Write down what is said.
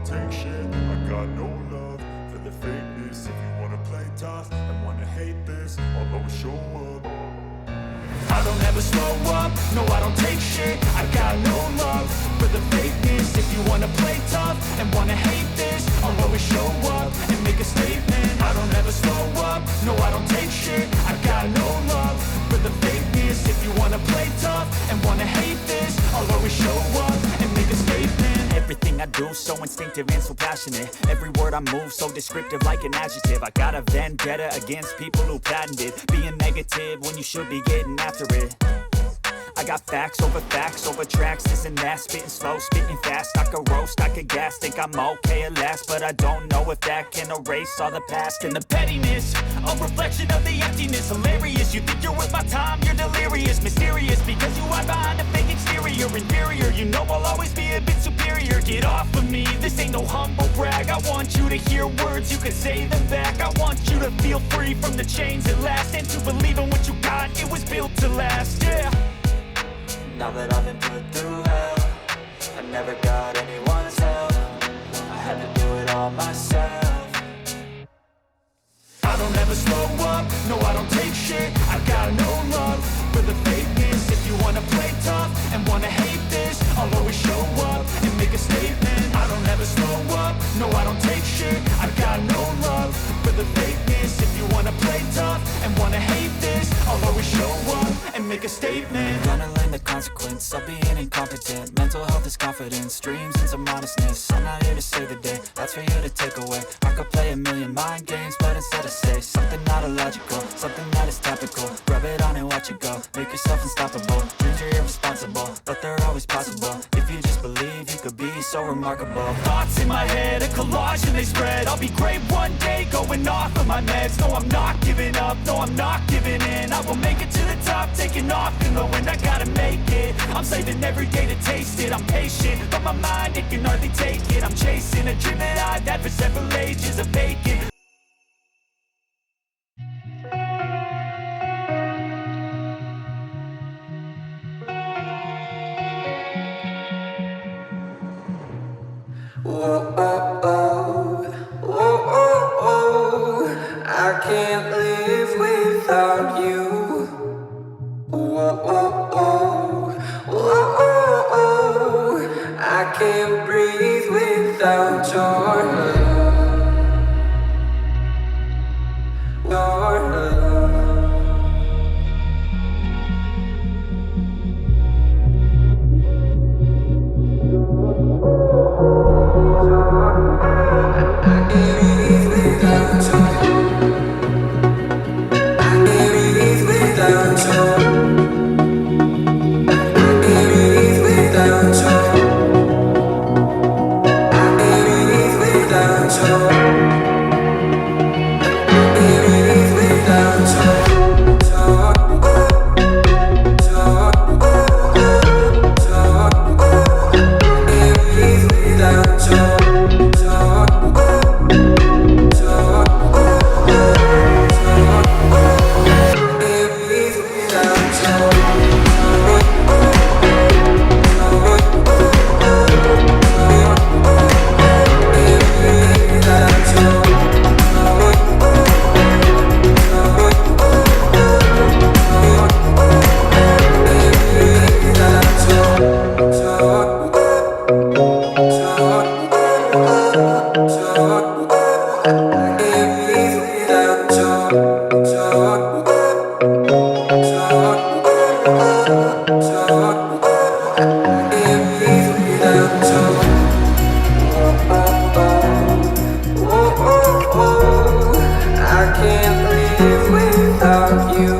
don't take shit. I got no love for the fakeness. If you wanna play tough and wanna hate this, I'll always show up. I don't ever slow up, no I don't take shit. I got no love for the fakeness. If you wanna play tough and wanna hate this, I'll always show up and make a statement. I don't ever slow up, no I don't take shit. I got no love for the fakeness. If you wanna play tough and wanna hate this, I'll always show up and make a statement. Everything I do so instinctive and so passionate. Every word I move so descriptive like an adjective. I got a vendetta against people who patented being negative when you should be getting after it. I got facts over tracks, this and that. Spitting slow, spitting fast. I could roast, I could gas. Think I'm okay at last, but I don't know if that can erase all the past. And the pettiness, a reflection of the emptiness. Hilarious, you think you're worth my time, you're delirious. Mysterious, because you hide behind a fake exterior. Inferior, you know I'll always be a bit superior. Get off of me, this ain't no humble brag. I want you to hear words, you can say them back. I want you to feel free from the chains at last, and to believe in what you got, it was built to last, yeah. Now that I've been put through hell, I never got anyone's help. I had to do it all myself. I don't ever slow up, no I don't take shit. I got no love for the fakeness. If you wanna play tough and wanna hate this, I'll always show up and make a statement. I don't ever slow up, no I don't take shit. I got no love for the fakeness. If you wanna play tough and wanna hate this, I'll always show up and make a statement. Gonna learn the consequence of being incompetent. Mental health is confidence, dreams and some modestness. I'm not here to save the day, that's for you to take away. I could play a million mind games, but instead I say something not illogical, something that is topical. Rub it on and watch it go, make yourself unstoppable. Dreams are irresponsible, but they're always possible. If you just believe, you could be so remarkable. Thoughts in my head, a collage and they spread. I'll be great one day, going off of my meds. No, I'm not giving up, no, I'm not giving in. I will make it to the top, taking off in the wind. I gotta make it, I'm saving every day to taste it. I'm patient, but my mind, it can hardly take it. I'm chasing a dream that I've had for several ages of vacant. Whoa, oh, oh, whoa, oh, oh, I can't live without you. Whoa, oh, oh, whoa, oh, oh, I can't breathe without your love. Your love. Without you